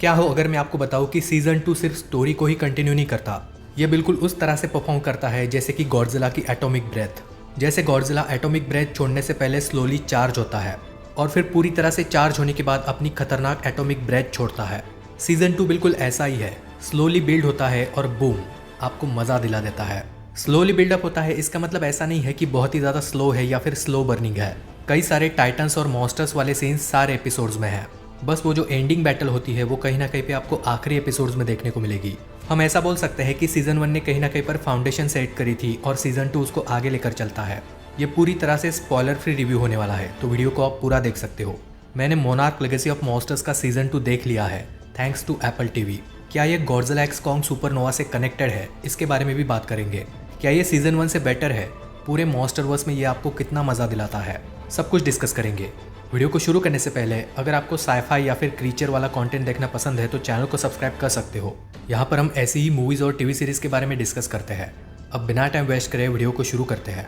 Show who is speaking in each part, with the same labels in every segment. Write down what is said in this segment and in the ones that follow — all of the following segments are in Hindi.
Speaker 1: क्या हो अगर मैं आपको बताऊं कि सीजन 2 सिर्फ स्टोरी को ही कंटिन्यू नहीं करता, ये बिल्कुल उस तरह से परफॉर्म करता है जैसे कि गॉडजिला की एटॉमिक ब्रेथ। जैसे गॉडजिला एटॉमिक ब्रेथ छोड़ने से पहले स्लोली चार्ज होता है और फिर पूरी तरह से चार्ज होने के बाद अपनी खतरनाक एटॉमिक ब्रेथ छोड़ता है। सीजन 2 बिल्कुल ऐसा ही है, स्लोली बिल्ड होता है और बूम, आपको मजा दिला देता है। स्लोली बिल्डअप होता है इसका मतलब ऐसा नहीं है कि बहुत ही ज़्यादा स्लो है या फिर स्लो बर्निंग है। कई सारे टाइटन्स और मॉन्स्टर्स वाले सीन्स सारे एपिसोड्स में है। बस वो जो एंडिंग बैटल होती है वो कहीं ना कहीं पे आपको आखिरी एपिसोड्स में देखने को मिलेगी। हम ऐसा बोल सकते हैं कि सीजन 1 ने कहीं ना कहीं पर फाउंडेशन सेट करी थी और सीजन 2 उसको आगे लेकर चलता है। ये पूरी तरह से स्पॉइलर फ्री रिव्यू होने वाला है, तो वीडियो को आप पूरा देख सकते हो। मैंने मोनार्क लेगेसी ऑफ मॉन्स्टर्स का सीजन 2 देख लिया है, थैंक्स टू एप्पल टीवी। क्या ये गॉडजिला एक्स कॉन्ग सुपरनोवा से कनेक्टेड है, इसके बारे में भी बात करेंगे। क्या ये सीजन 1 से बेटर है, पूरे मॉन्स्टरवर्स में ये आपको कितना मजा दिलाता है, सब कुछ डिस्कस करेंगे। वीडियो को शुरू करने से पहले अगर आपको साईफाई या फिर क्रीचर वाला कंटेंट देखना पसंद है तो चैनल को सब्सक्राइब कर सकते हो। यहाँ पर हम ऐसी ही मूवीज और टीवी सीरीज के बारे में डिस्कस करते हैं। अब बिना टाइम वेस्ट करे वीडियो को शुरू करते हैं।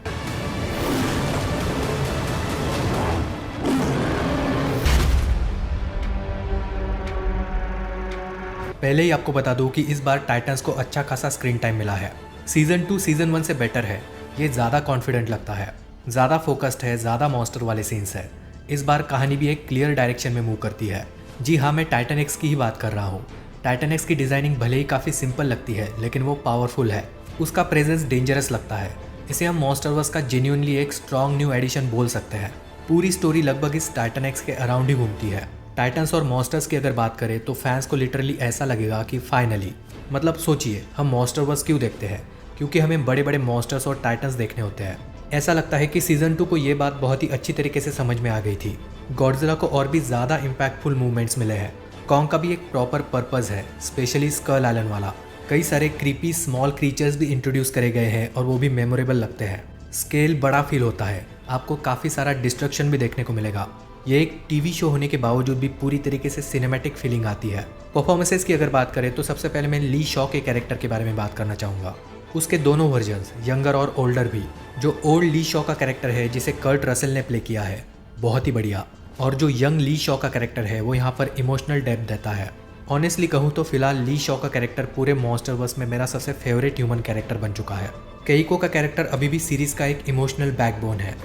Speaker 1: पहले ही आपको बता दूं कि इस बार टाइटन्स को अच्छा खासा स्क्रीन टाइम मिला है। सीजन 2 सीजन 1 से बेटर है, ये ज़्यादा कॉन्फिडेंट लगता है, ज़्यादा फोकस्ड है, ज़्यादा मॉन्स्टर वाले सीन्स है। इस बार कहानी भी एक क्लियर डायरेक्शन में मूव करती है। जी हाँ, मैं टाइटन एक्स की ही बात कर रहा हूँ। टाइटन एक्स की डिज़ाइनिंग भले ही काफ़ी सिंपल लगती है लेकिन वो पावरफुल है, उसका प्रेजेंस डेंजरस लगता है। इसे हम मॉन्स्टरवर्स का जेन्युइनली एक स्ट्रॉन्ग न्यू एडिशन बोल सकते हैं। पूरी स्टोरी लगभग इस टाइटन एक्स के अराउंड ही घूमती है। टाइटन्स और मॉन्स्टर्स की अगर बात करें तो फैंस को लिटरली ऐसा लगेगा कि फाइनली, मतलब सोचिए, हम मॉन्स्टरवर्स क्यों देखते हैं, क्योंकि हमें बड़े बड़े मॉन्स्टर्स और टाइटन्स देखने होते हैं। ऐसा लगता है कि सीजन 2 को ये बात बहुत ही अच्छी तरीके से समझ में आ गई थी। गॉडजिला को और भी ज़्यादा इम्पैक्टफुल मूवमेंट्स मिले हैं। कॉन्ग का भी एक प्रॉपर पर्पस है, स्पेशली स्कल आइलैंड वाला। कई सारे क्रीपी स्मॉल क्रीचर्स भी इंट्रोड्यूस करे गए हैं और वो भी मेमोरेबल लगते हैं। स्केल बड़ा फील होता है, आपको काफ़ी सारा डिस्ट्रक्शन भी देखने को मिलेगा। ये एक टीवी शो होने के बावजूद भी पूरी तरीके से सिनेमैटिक फीलिंग आती है। परफॉर्मेंसेस की अगर बात करें तो सबसे पहले मैं ली शॉ के कैरेक्टर के बारे में बात करना चाहूँगा। उसके दोनों वर्जन्स, यंगर और ओल्डर भी। जो ओल्ड ली शॉ का कैरेक्टर है जिसे कर्ट रसेल ने प्ले किया है, बहुत ही बढ़िया। और जो यंग ली शॉ का कैरेक्टर है वो यहाँ पर इमोशनल डेप्थ देता है। ऑनेस्टली कहूँ तो फिलहाल ली शॉ का कैरेक्टर पूरे मॉन्स्टरवर्स में मेरा सबसे फेवरेट ह्यूमन कैरेक्टर बन चुका है। केइको का कैरेक्टर अभी भी सीरीज का एक इमोशनल बैकबोन है।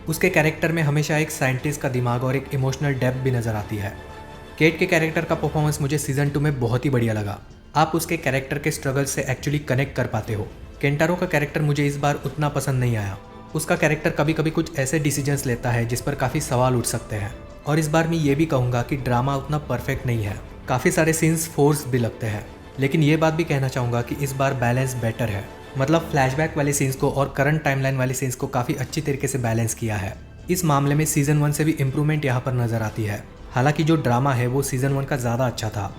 Speaker 1: उसके कैरेक्टर में हमेशा एक साइंटिस्ट का दिमाग और एक इमोशनल डेप्थ भी नजर आती है। केट के कैरेक्टर का परफॉर्मेंस मुझे सीजन 2 में बहुत ही बढ़िया लगा। आप उसके कैरेक्टर के स्ट्रगल से एक्चुअली कनेक्ट कर पाते हो। केंटारो का कैरेक्टर मुझे इस बार उतना पसंद नहीं आया। उसका कैरेक्टर कभी कभी कुछ ऐसे डिसीजंस लेता है जिस पर काफ़ी सवाल उठ सकते हैं। और इस बार मैं ये भी कहूँगा कि ड्रामा उतना परफेक्ट नहीं है, काफ़ी सारे सीन्स फोर्स भी लगते हैं। लेकिन ये बात भी कहना चाहूँगा कि इस बार बैलेंस बेटर है, मतलब फ्लैशबैक वाले सीन्स को और करंट टाइमलाइन वाले सीन्स को काफ़ी अच्छी तरीके से बैलेंस किया है। इस मामले में सीजन 1 से भी इम्प्रूवमेंट यहाँ पर नज़र आती है। हालांकि जो ड्रामा है वो सीजन 1 का ज़्यादा अच्छा था।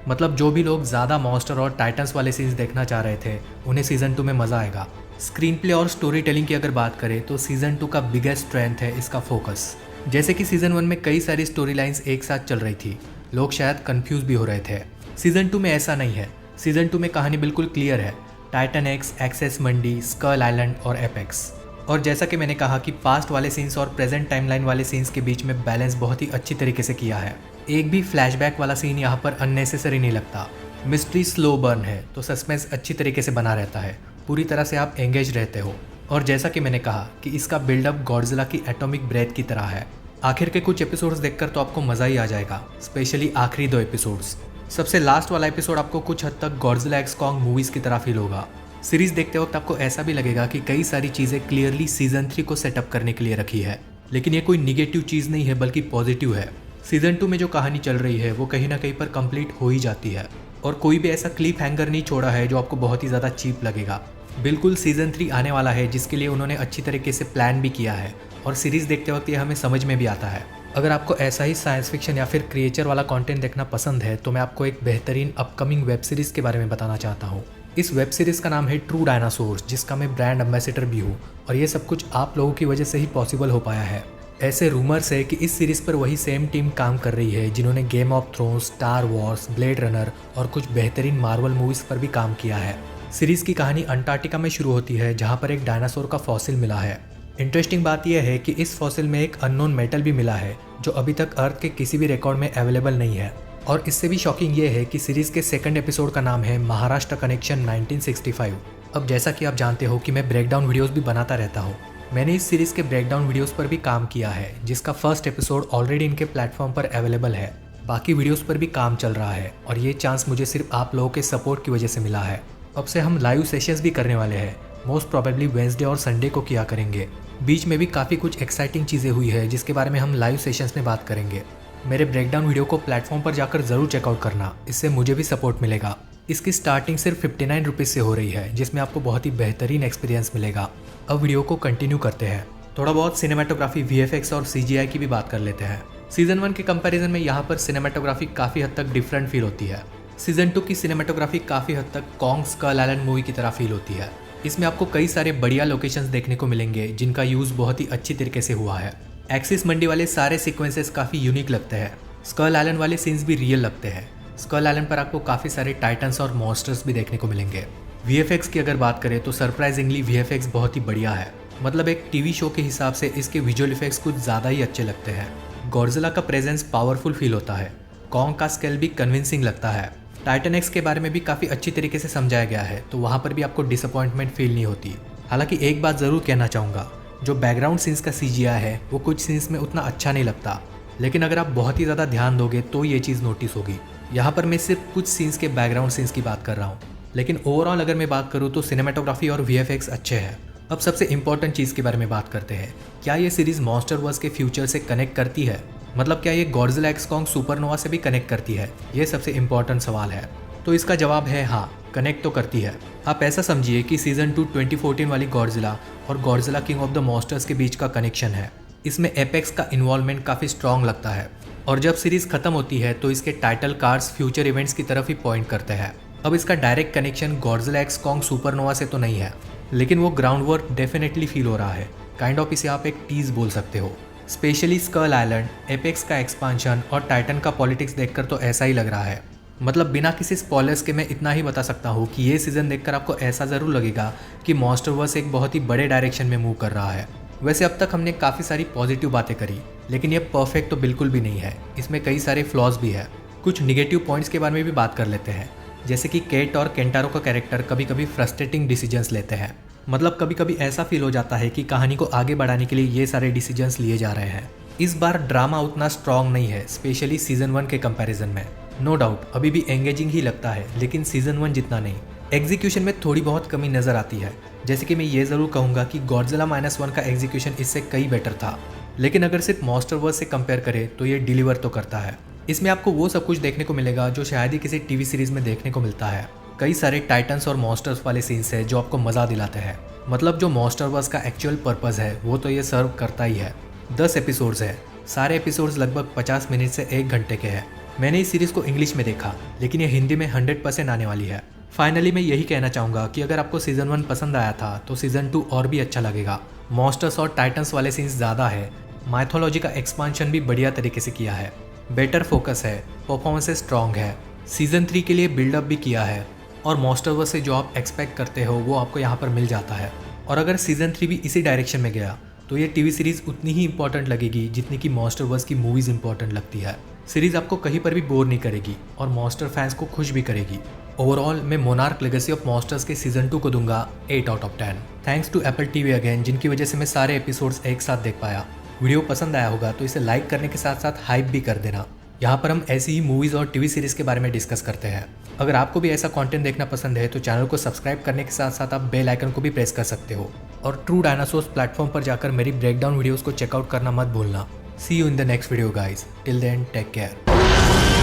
Speaker 1: मतलब जो भी लोग ज़्यादा मॉन्स्टर और टाइटन्स वाले सीन्स देखना चाह रहे थे उन्हें सीजन 2 में मज़ा आएगा। स्क्रीन प्ले और स्टोरी टेलिंग की अगर बात करें तो सीजन 2 का बिगेस्ट स्ट्रेंथ है इसका फोकस। जैसे कि सीजन 1 में कई सारी स्टोरी लाइन्स एक साथ चल रही थी, लोग शायद कंफ्यूज भी हो रहे थे। सीजन 2 में ऐसा नहीं है। सीजन 2 में कहानी बिल्कुल क्लियर है। टाइटन एक्स, एक्सेस मंडी, स्कल आइलैंड और एपेक्स। और जैसा कि मैंने कहा कि पास्ट वाले सीन्स और प्रेजेंट टाइमलाइन वाले सीन्स के बीच में बैलेंस बहुत ही अच्छी तरीके से किया है। एक भी फ्लैशबैक वाला सीन यहाँ पर अननेसेसरी नहीं लगता। मिस्ट्री स्लो बर्न है तो सस्पेंस अच्छी तरीके से बना रहता है, पूरी तरह से आप एंगेज रहते हो। और जैसा कि मैंने कहा कि इसका बिल्डअप गॉडजिला की एटॉमिक ब्रेथ की तरह है। आखिर के कुछ एपिसोड्स देखकर तो आपको मज़ा ही आ जाएगा, स्पेशली आखिरी 2 एपिसोड्स। सबसे लास्ट वाला एपिसोड आपको कुछ हद तक गॉडजिला एक्स कॉन्ग मूवीज़ की तरह फील होगा। सीरीज देखते वक्त आपको ऐसा भी लगेगा कि कई सारी चीज़ें क्लियरली सीजन 3 को सेटअप करने के लिए रखी है, लेकिन ये कोई निगेटिव चीज़ नहीं है बल्कि पॉजिटिव है। सीजन 2 में जो कहानी चल रही है वो कहीं ना कहीं पर कंप्लीट हो ही जाती है और कोई भी ऐसा क्लिप हैंगर नहीं छोड़ा है जो आपको बहुत ही ज़्यादा चीप लगेगा। बिल्कुल सीजन 3 आने वाला है जिसके लिए उन्होंने अच्छी तरीके से प्लान भी किया है और सीरीज़ देखते वक्त ये हमें समझ में भी आता है। अगर आपको ऐसा ही साइंस फिक्शन या फिर क्रिएचर वाला कंटेंट देखना पसंद है तो मैं आपको एक बेहतरीन अपकमिंग वेब सीरीज़ के बारे में बताना चाहता हूँ। इस वेब सीरीज़ का नाम है ट्रू डायनासोर्स, जिसका मैं ब्रांड एम्बेसडर भी हूँ और ये सब कुछ आप लोगों की वजह से ही पॉसिबल हो पाया है। ऐसे रूमर्स है कि इस सीरीज़ पर वही सेम टीम काम कर रही है जिन्होंने game of thrones, star Wars, blade runner और कुछ बेहतरीन मार्वल मूवीज़ पर भी काम किया है। सीरीज़ की कहानी अंटार्कटिका में शुरू होती है जहाँ पर एक डायनासोर का फॉसिल मिला है। इंटरेस्टिंग बात यह है कि इस फॉसिल में एक अननोन मेटल भी मिला है जो अभी तक अर्थ के किसी भी रिकॉर्ड में अवेलेबल नहीं है। और इससे भी शॉकिंग ये है कि सीरीज के सेकंड एपिसोड का नाम है महाराष्ट्र कनेक्शन 1965। अब जैसा कि आप जानते हो कि मैं ब्रेकडाउन वीडियोस भी बनाता रहता हूँ, मैंने इस सीरीज के ब्रेकडाउन वीडियोस पर भी काम किया है, जिसका फर्स्ट एपिसोड ऑलरेडी इनके प्लेटफॉर्म पर अवेलेबल है। बाकी वीडियोस पर भी काम चल रहा है और ये चांस मुझे सिर्फ आप लोगों के सपोर्ट की वजह से मिला है। अब से हम लाइव सेशंस भी करने वाले हैं, मोस्ट प्रोबेबली वेंसडे और संडे को किया करेंगे। बीच में भी काफ़ी कुछ एक्साइटिंग चीज़ें हुई है जिसके बारे में हम लाइव सेशंस में बात करेंगे। मेरे ब्रेकडाउन वीडियो को प्लेटफॉर्म पर जाकर ज़रूर चेकआउट करना, इससे मुझे भी सपोर्ट मिलेगा। इसकी स्टार्टिंग सिर्फ 59 रुपीज़ से हो रही है, जिसमें आपको बहुत ही बेहतरीन एक्सपीरियंस मिलेगा। अब वीडियो को कंटिन्यू करते हैं। थोड़ा बहुत सिनेमाटोग्राफी, VFX और CGI की भी बात कर लेते हैं। सीजन 1 के कंपैरिजन में यहाँ पर सिनेमाटोग्राफी काफ़ी हद तक डिफरेंट फील होती है। सीजन 2 की सिनेमाटोग्राफी काफ़ी हद तक कॉन्ग स्कल आइलैंड मूवी की तरह फील होती है। इसमें आपको कई सारे बढ़िया लोकेशंस देखने को मिलेंगे जिनका यूज़ बहुत ही अच्छी तरीके से हुआ है। एक्सिस मंडी वाले सारे सीक्वेंसेस काफ़ी यूनिक लगते हैं। स्कल आइलैंड वाले सीन्स भी रियल लगते हैं। स्कल आइलैंड पर आपको काफ़ी सारे टाइटन्स और मॉन्स्टर्स भी देखने को मिलेंगे। VFX की अगर बात करें तो सरप्राइजिंगली VFX बहुत ही बढ़िया है। मतलब एक टीवी शो के हिसाब से इसके विजुअल इफेक्ट्स कुछ ज़्यादा ही अच्छे लगते हैं। गॉडजिला का प्रेजेंस पावरफुल फील होता है। कॉन्ग का स्केल भी कन्विंसिंग लगता है। टाइटन एक्स के बारे में भी काफ़ी अच्छी तरीके से समझाया गया है, तो वहाँ पर भी आपको डिसअपॉइंटमेंट फील नहीं होती। हालांकि एक बात ज़रूर कहना चाहूँगा, जो बैकग्राउंड सीन्स का CGI है वो कुछ सीन्स में उतना अच्छा नहीं लगता, लेकिन अगर आप बहुत ही ज़्यादा ध्यान दोगे तो ये चीज़ नोटिस होगी। यहाँ पर मैं सिर्फ कुछ सीन्स के बैकग्राउंड सीन्स की बात कर रहा हूँ, लेकिन ओवरऑल अगर मैं बात करूँ तो सिनेमाटोग्राफी और VFX अच्छे हैं। अब सबसे इंपॉर्टेंट चीज़ के बारे में बात करते हैं। क्या ये सीरीज़ मॉन्स्टरवर्स के फ्यूचर से कनेक्ट करती है? मतलब क्या ये गॉडजिला एक्स कॉन्ग सुपरनोवा से भी कनेक्ट करती है? ये सबसे इंपॉर्टेंट सवाल है। तो इसका जवाब है हाँ, कनेक्ट तो करती है। आप ऐसा समझिए कि सीजन 2 2014 वाली गॉडजिला और Godzilla king of the monsters के बीच का कनेक्शन है। इसमें एपेक्स का इन्वॉल्वमेंट काफ़ी स्ट्रॉन्ग लगता है और जब सीरीज़ खत्म होती है तो इसके टाइटल कार्ड्स फ्यूचर इवेंट्स की तरफ ही पॉइंट करते हैं। अब इसका direct connection Godzilla x Kong supernova से तो नहीं है, लेकिन वो ग्राउंड वर्क डेफिनेटली फील हो रहा है। काइंड ऑफ इसे आप एक टीज बोल सकते हो। स्पेशली स्कल आइलैंड, एपेक्स का एक्सपांशन और टाइटन का पॉलिटिक्स देखकर तो ऐसा ही लग रहा है। मतलब बिना किसी स्पॉयलर्स के मैं इतना ही बता सकता हूँ कि ये सीज़न देखकर आपको ऐसा ज़रूर लगेगा कि मॉन्स्टरवर्स एक बहुत ही बड़े डायरेक्शन में मूव कर रहा है। वैसे अब तक हमने काफ़ी सारी पॉजिटिव बातें करी, लेकिन ये परफेक्ट तो बिल्कुल भी नहीं है। इसमें कई सारे फ्लॉज भी है। कुछ निगेटिव पॉइंट्स के बारे में भी बात कर लेते हैं, जैसे कि केट और केंटारो का कैरेक्टर कभी कभी फ्रस्ट्रेटिंग डिसीजंस लेते हैं। मतलब कभी कभी ऐसा फील हो जाता है कि कहानी को आगे बढ़ाने के लिए ये सारे डिसीजंस लिए जा रहे हैं। इस बार ड्रामा उतना स्ट्रॉन्ग नहीं है, स्पेशली सीजन 1 के कंपैरिजन में। नो डाउट अभी भी एंगेजिंग ही लगता है, लेकिन सीजन 1 जितना नहीं। एग्जीक्यूशन में थोड़ी बहुत कमी नज़र आती है, जैसे कि मैं ये ज़रूर कहूँगा कि गॉडजिला -1 का एग्जीक्यूशन इससे कई बेटर था, लेकिन अगर सिर्फ मॉन्स्टरवर्स से कंपेयर करें तो ये डिलीवर तो करता है। इसमें आपको वो सब कुछ देखने को मिलेगा जो शायद ही किसी टीवी सीरीज में देखने को मिलता है। कई सारे टाइटन्स और मॉन्स्टर्स वाले सीन्स है जो आपको मज़ा दिलाते हैं। मतलब जो मॉन्स्टरवर्स का एक्चुअल पर्पज़ है वो तो ये सर्व करता ही है। 10 एपिसोड्स है। सारे एपिसोड्स लगभग 50 मिनट से 1 घंटे के हैं। मैंने इस सीरीज़ को इंग्लिश में देखा, लेकिन ये हिंदी में 100% आने वाली है। फाइनली मैं यही कहना चाहूँगा कि अगर आपको सीजन 1 पसंद आया था तो सीजन 2 और भी अच्छा लगेगा। मॉन्स्टर्स और टाइटन्स वाले सीन्स ज़्यादा है। माइथोलॉजी का एक्सपांशन भी बढ़िया तरीके से किया है। बेटर फोकस है, परफॉर्मेंसेस स्ट्रॉन्ग है। सीजन 3 के लिए बिल्डअप भी किया है और मॉन्स्टरवर्स से जो आप एक्सपेक्ट करते हो वो आपको यहाँ पर मिल जाता है। और अगर सीजन 3 भी इसी डायरेक्शन में गया तो ये टीवी सीरीज़ उतनी ही इंपॉर्टेंट लगेगी जितनी कि मॉन्स्टरवर्स की मूवीज़ इंपॉर्टेंट लगती है। सीरीज़ आपको कहीं पर भी बोर नहीं करेगी और मॉन्स्टर फैंस को खुश भी करेगी। ओवरऑल मैं मोनार्क लेगेसी ऑफ मॉन्स्टर्स के सीजन 2 को दूंगा 8 out of 10। Thanks to Apple TV again, जिनकी वजह से मैं सारे एपिसोड्स एक साथ देख पाया। वीडियो पसंद आया होगा तो इसे लाइक करने के साथ साथ हाइप भी कर देना। यहाँ पर हम ऐसी ही मूवीज़ और टीवी सीरीज़ के बारे में डिस्कस करते हैं। अगर आपको भी ऐसा कंटेंट देखना पसंद है तो चैनल को सब्सक्राइब करने के साथ साथ आप बेल आइकन को भी प्रेस कर सकते हो और ट्रू डायनासोर्स प्लेटफॉर्म पर जाकर मेरी ब्रेकडाउन वीडियोस को चेकआउट करना मत भूलना। See you in the next video guys. Till then take care.